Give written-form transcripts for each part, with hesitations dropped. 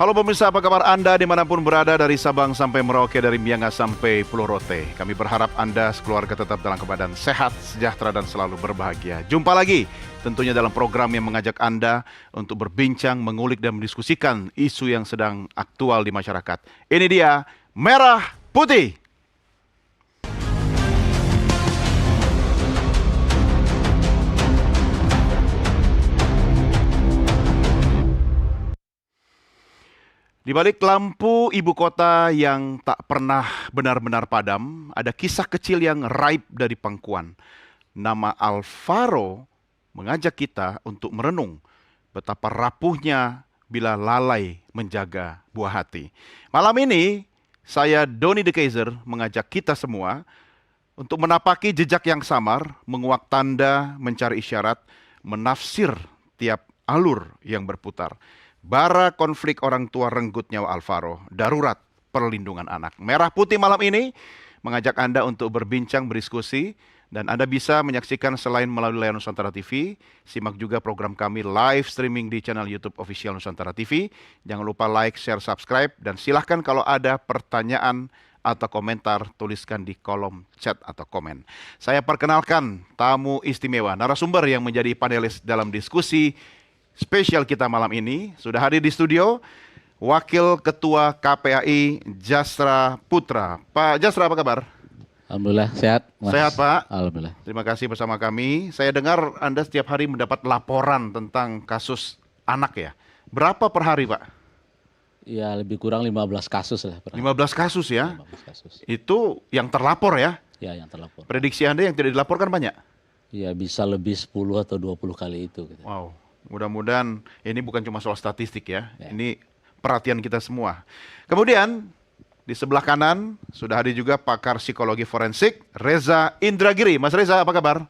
Halo pemirsa, apa kabar Anda dimanapun berada dari Sabang sampai Merauke, dari Miangas sampai Pulau Rote. Kami berharap Anda sekeluarga tetap dalam keadaan sehat, sejahtera, dan selalu berbahagia. Jumpa lagi tentunya dalam program yang mengajak Anda untuk berbincang, mengulik, dan mendiskusikan isu yang sedang aktual di masyarakat. Ini dia Merah Putih. Di balik lampu ibu kota yang tak pernah benar-benar padam, ada kisah kecil yang raib dari pangkuan. Nama Alvaro mengajak kita untuk merenung betapa rapuhnya bila lalai menjaga buah hati. Malam ini, saya Doni De Keizer mengajak kita semua untuk menapaki jejak yang samar, menguak tanda, mencari isyarat, menafsir tiap alur yang berputar. Bara konflik orang tua renggut nyawa Alvaro, darurat perlindungan anak. Merah Putih malam ini mengajak Anda untuk berbincang, berdiskusi, dan Anda bisa menyaksikan selain melalui layar Nusantara TV, simak juga program kami live streaming di channel YouTube official Nusantara TV. Jangan lupa like, share, subscribe, dan silahkan kalau ada pertanyaan atau komentar, tuliskan di kolom chat atau komen. Saya perkenalkan tamu istimewa, narasumber yang menjadi panelis dalam diskusi spesial kita malam ini. Sudah hadir di studio Wakil Ketua KPAI Jasra Putra. Pak Jasra, apa kabar? Alhamdulillah sehat, Mas. Sehat, Pak. Alhamdulillah. Terima kasih bersama kami. Saya dengar Anda setiap hari mendapat laporan tentang kasus anak ya. Berapa per hari, Pak? Ya lebih kurang 15 kasus lah. 15 kasus ya? 15 kasus. Itu yang terlapor ya? Ya yang terlapor. Prediksi Anda yang tidak dilaporkan banyak? Ya bisa lebih 10 atau 20 kali itu. Gitu. Wow, mudah-mudahan ini bukan cuma soal statistik ya. Ini perhatian kita semua. Kemudian di sebelah kanan sudah hadir juga pakar psikologi forensik Reza Indragiri. Mas Reza, apa kabar?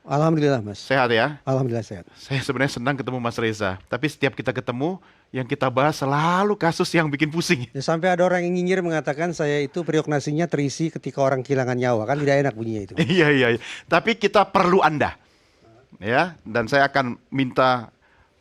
Alhamdulillah, Mas. Sehat ya? Alhamdulillah sehat. Saya sebenarnya senang ketemu Mas Reza. Tapi setiap kita ketemu, yang kita bahas selalu kasus yang bikin pusing. Ya, sampai ada orang yang nyinyir mengatakan saya itu periuk nasinya terisi ketika orang kehilangan nyawa. Kan tidak enak bunyinya itu. Iya, iya. Tapi kita perlu Anda. Ya, dan saya akan minta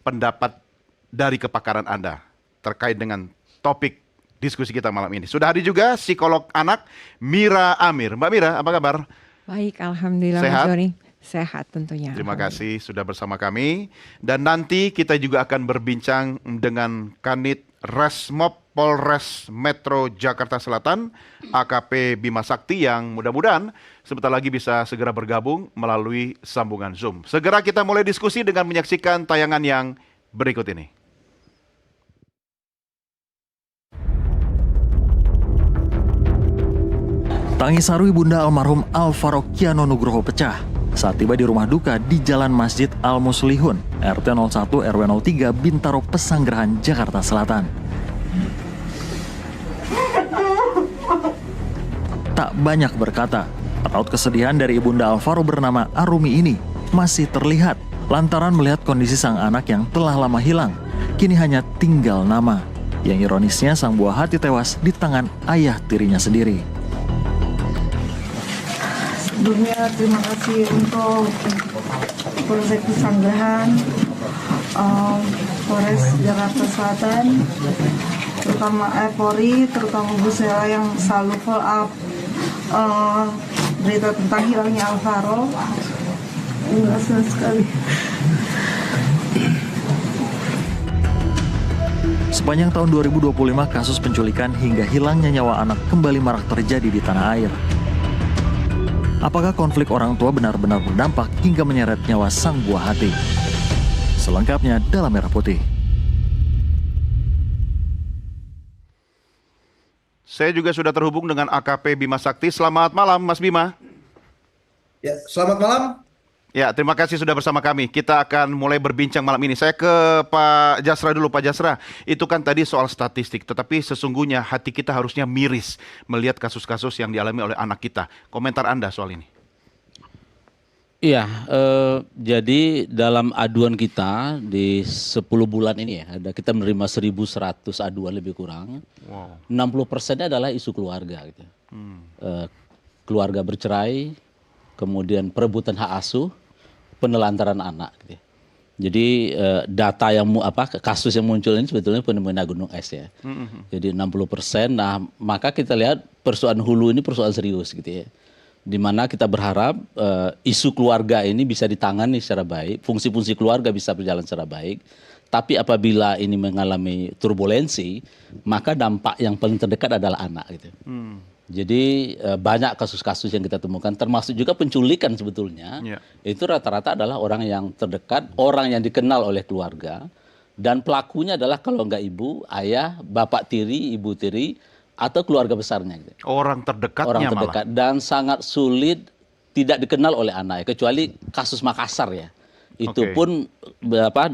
pendapat dari kepakaran Anda terkait dengan topik diskusi kita malam ini. Sudah hadir juga psikolog anak Mira Amir. Mbak Mira, apa kabar? Baik, alhamdulillah Sehat? Mas Doni. Sehat tentunya. Terima kasih sudah bersama kami. Dan nanti kita juga akan berbincang dengan Kanit Resmob Polres Metro Jakarta Selatan, AKP Bima Sakti, yang mudah-mudahan sebentar lagi bisa segera bergabung melalui sambungan Zoom. Segera kita mulai diskusi dengan menyaksikan tayangan yang berikut ini. Tangis haru ibunda almarhum Alvaro Kiano Nugroho pecah saat tiba di rumah duka di Jalan Masjid Al Muslihun, RT 01 RW 03 Bintaro Pesanggerahan, Jakarta Selatan. Tak banyak berkata, raut kesedihan dari ibunda Alvaro bernama Arumi ini masih terlihat lantaran melihat kondisi sang anak yang telah lama hilang, kini hanya tinggal nama. Yang ironisnya sang buah hati tewas di tangan ayah tirinya sendiri. Sebelumnya terima kasih untuk Polsek Pesanggerahan, Polres Jakarta Selatan, terutama Polri, terutama Bu Sela yang selalu follow up berita tentang hilangnya Alvaro. Enggak senang sekali. Sepanjang tahun 2025, kasus penculikan hingga hilangnya nyawa anak kembali marak terjadi di tanah air. Apakah konflik orang tua benar-benar berdampak hingga menyeret nyawa sang buah hati? Selengkapnya dalam Merah Putih. Saya juga sudah terhubung dengan AKP Bima Sakti. Selamat malam, Mas Bima. Ya, selamat malam. Ya, terima kasih sudah bersama kami. Kita akan mulai berbincang malam ini. Saya ke Pak Jasra dulu. Pak Jasra, itu kan tadi soal statistik, tetapi sesungguhnya hati kita harusnya miris melihat kasus-kasus yang dialami oleh anak kita. Komentar Anda soal ini? Iya, jadi dalam aduan kita di 10 bulan ini ya, kita menerima 1.100 aduan lebih kurang. Wow. 60%-nya adalah isu keluarga. Gitu. Keluarga bercerai, kemudian perebutan hak asuh, penelantaran anak. Gitu. Jadi data yang kasus yang muncul ini sebetulnya fenomena gunung es ya. Jadi 60%. Nah, maka kita lihat persoalan hulu ini persoalan serius gitu ya. Di mana kita berharap isu keluarga ini bisa ditangani secara baik, fungsi-fungsi keluarga bisa berjalan secara baik. Tapi apabila ini mengalami turbulensi, maka dampak yang paling terdekat adalah anak gitu. Jadi banyak kasus-kasus yang kita temukan, termasuk juga penculikan sebetulnya. Ya. Itu rata-rata adalah orang yang terdekat, orang yang dikenal oleh keluarga, dan pelakunya adalah kalau nggak ibu, ayah, bapak tiri, ibu tiri, atau keluarga besarnya. Gitu. Orang terdekatnya Orang malah. terdekat dan sangat sulit tidak dikenal oleh anak, kecuali kasus Makassar ya. Itu Oke. pun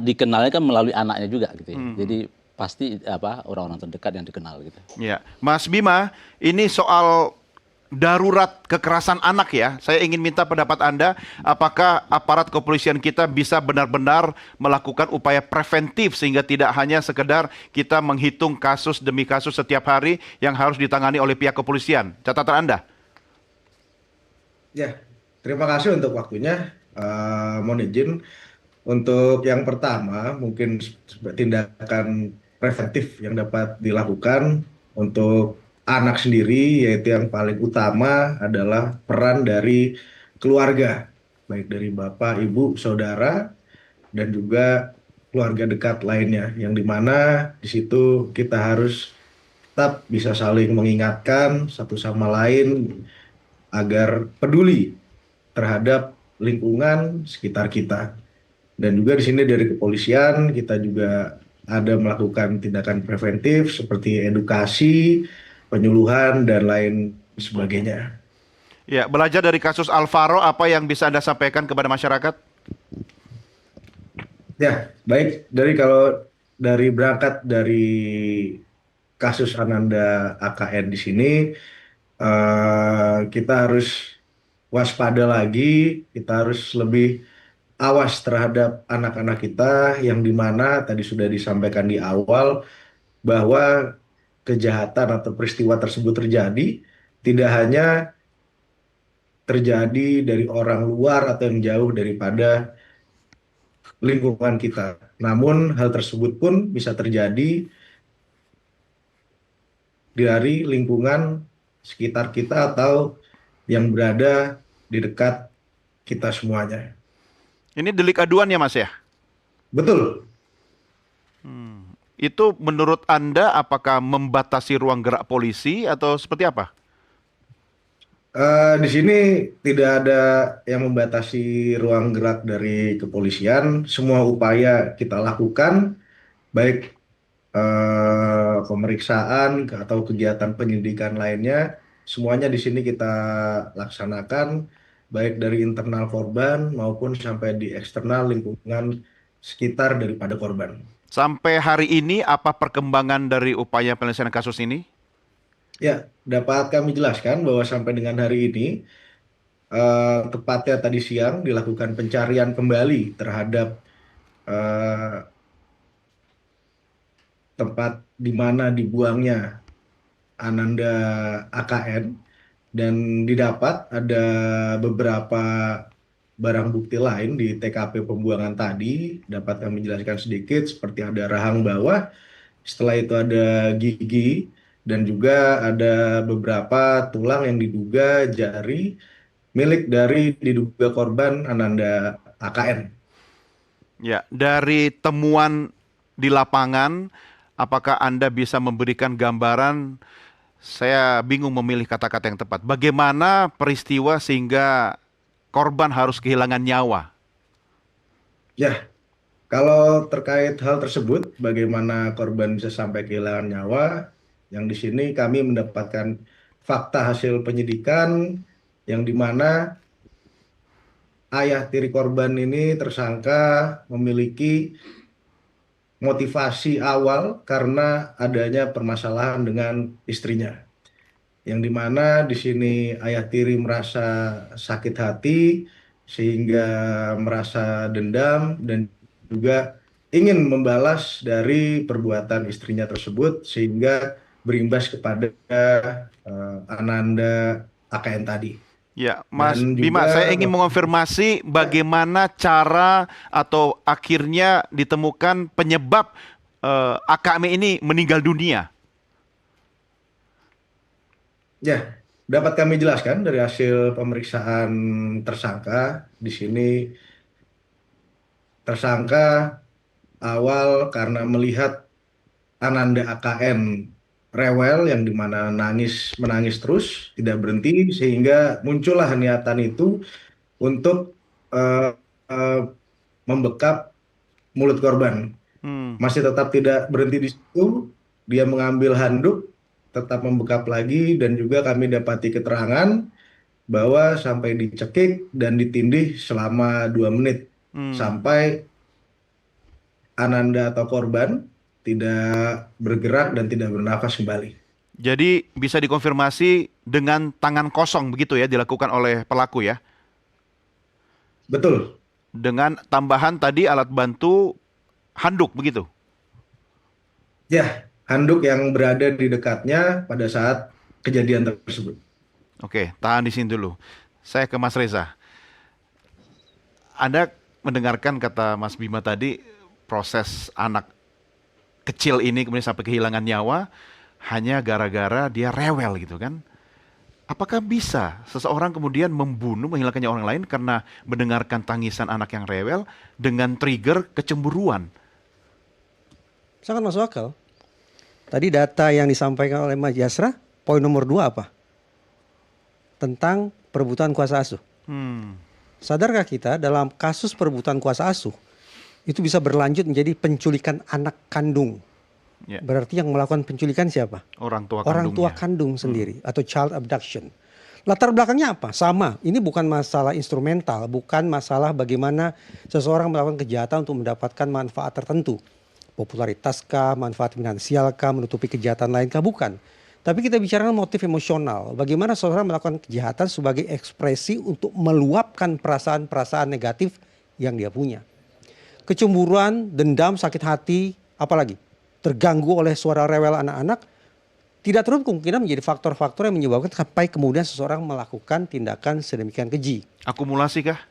dikenalnya kan melalui anaknya juga gitu ya. Jadi pasti orang-orang terdekat yang dikenal gitu. Ya, Mas Bima, ini soal darurat kekerasan anak ya. Saya ingin minta pendapat Anda, apakah aparat kepolisian kita bisa benar-benar melakukan upaya preventif sehingga tidak hanya sekedar kita menghitung kasus demi kasus setiap hari yang harus ditangani oleh pihak kepolisian. Catatan Anda? Ya, terima kasih untuk waktunya. Mohon izin untuk yang pertama, mungkin tindakan preventif yang dapat dilakukan untuk anak sendiri, yaitu yang paling utama adalah peran dari keluarga, baik dari bapak, ibu, saudara, dan juga keluarga dekat lainnya, yang dimana di situ kita harus tetap bisa saling mengingatkan satu sama lain agar peduli terhadap lingkungan sekitar kita. Dan juga di sini dari kepolisian kita juga ada melakukan tindakan preventif seperti edukasi, penyuluhan, dan lain sebagainya. Ya, belajar dari kasus Alvaro, apa yang bisa Anda sampaikan kepada masyarakat? Ya, baik. Berangkat dari kasus Ananda AKN di sini, kita harus waspada lagi, kita harus lebih awas terhadap anak-anak kita, yang dimana tadi sudah disampaikan di awal bahwa kejahatan atau peristiwa tersebut terjadi tidak hanya terjadi dari orang luar atau yang jauh daripada lingkungan kita, namun hal tersebut pun bisa terjadi dari lingkungan sekitar kita atau yang berada di dekat kita semuanya. Ini delik aduan ya Mas ya? Betul. Itu menurut Anda apakah membatasi ruang gerak polisi atau seperti apa? Di sini tidak ada yang membatasi ruang gerak dari kepolisian. Semua upaya kita lakukan, baik pemeriksaan atau kegiatan penyidikan lainnya, semuanya di sini kita laksanakan, baik dari internal korban maupun sampai di eksternal lingkungan sekitar daripada korban. Sampai hari ini apa perkembangan dari upaya penyelesaian kasus ini? Ya, dapat kami jelaskan bahwa sampai dengan hari ini, tepatnya tadi siang dilakukan pencarian kembali terhadap tempat di mana dibuangnya Ananda AKN, dan didapat ada beberapa barang bukti lain di TKP pembuangan tadi. Dapat kami jelaskan sedikit, seperti ada rahang bawah, setelah itu ada gigi, dan juga ada beberapa tulang yang diduga jari milik dari diduga korban Ananda AKN. Ya, dari temuan di lapangan, apakah Anda bisa memberikan gambaran, saya bingung memilih kata-kata yang tepat, bagaimana peristiwa sehingga korban harus kehilangan nyawa? Ya, kalau terkait hal tersebut, bagaimana korban bisa sampai kehilangan nyawa, yang di sini kami mendapatkan fakta hasil penyidikan, yang dimana ayah tiri korban ini tersangka memiliki motivasi awal karena adanya permasalahan dengan istrinya, yang dimana di sini ayah tiri merasa sakit hati sehingga merasa dendam dan juga ingin membalas dari perbuatan istrinya tersebut, sehingga berimbas kepada Ananda AKN tadi. Ya, Mas Dan Bima, juga saya ingin mengonfirmasi bagaimana cara atau akhirnya ditemukan penyebab AKM ini meninggal dunia. ya, dapat kami jelaskan dari hasil pemeriksaan tersangka. Di sini tersangka awal karena melihat Ananda AKN rewel yang dimana menangis terus tidak berhenti sehingga muncullah niatan itu untuk eh, eh, membekap mulut korban. Hmm. Masih tetap tidak berhenti di situ, dia mengambil handuk, tetap membekap lagi dan juga kami dapati keterangan bahwa sampai dicekik dan ditindih selama 2 menit sampai Ananda atau korban tidak bergerak dan tidak bernafas kembali. Jadi bisa dikonfirmasi dengan tangan kosong begitu ya dilakukan oleh pelaku ya. Betul. Dengan tambahan tadi alat bantu handuk begitu. Ya, handuk yang berada di dekatnya pada saat kejadian tersebut. Oke, tahan di sini dulu. Saya ke Mas Reza. Anda mendengarkan kata Mas Bima tadi, proses anak kecil ini kemudian sampai kehilangan nyawa hanya gara-gara dia rewel gitu kan. Apakah bisa seseorang kemudian membunuh, menghilangkan nyawa orang lain karena mendengarkan tangisan anak yang rewel dengan trigger kecemburuan? Sangat masuk akal. Tadi data yang disampaikan oleh Mas Jasra, poin nomor 2 apa? Tentang perebutan kuasa asuh. Sadarkah kita dalam kasus perebutan kuasa asuh itu bisa berlanjut menjadi penculikan anak kandung? Ya. Berarti yang melakukan penculikan siapa? Orang tua Orang tua kandungnya. kandung sendiri atau child abduction. Latar belakangnya apa? Sama. Ini bukan masalah instrumental, bukan masalah bagaimana seseorang melakukan kejahatan untuk mendapatkan manfaat tertentu. Popularitas kah, manfaat finansial kah, menutupi kejahatan lain kah? Bukan. Tapi kita bicara motif emosional. Bagaimana seseorang melakukan kejahatan sebagai ekspresi untuk meluapkan perasaan-perasaan negatif yang dia punya. Kecemburuan, dendam, sakit hati, apalagi terganggu oleh suara rewel anak-anak, tidak terlalu kemungkinan menjadi faktor-faktor yang menyebabkan sampai kemudian seseorang melakukan tindakan sedemikian keji. Akumulasi kah?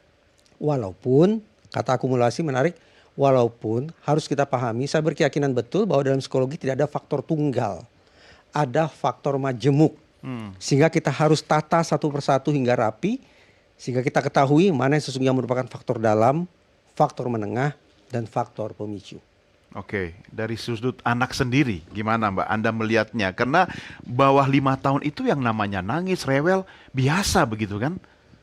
Walaupun, kata akumulasi menarik, walaupun harus kita pahami, saya berkeyakinan betul bahwa dalam psikologi tidak ada faktor tunggal. Ada faktor majemuk. Sehingga kita harus tata satu persatu hingga rapi, sehingga kita ketahui mana yang sesungguhnya merupakan faktor dalam, faktor menengah, dan faktor pemicu. Oke, dari sudut anak sendiri, gimana Mbak Anda melihatnya? Karena bawah 5 tahun itu yang namanya nangis, rewel, biasa begitu kan?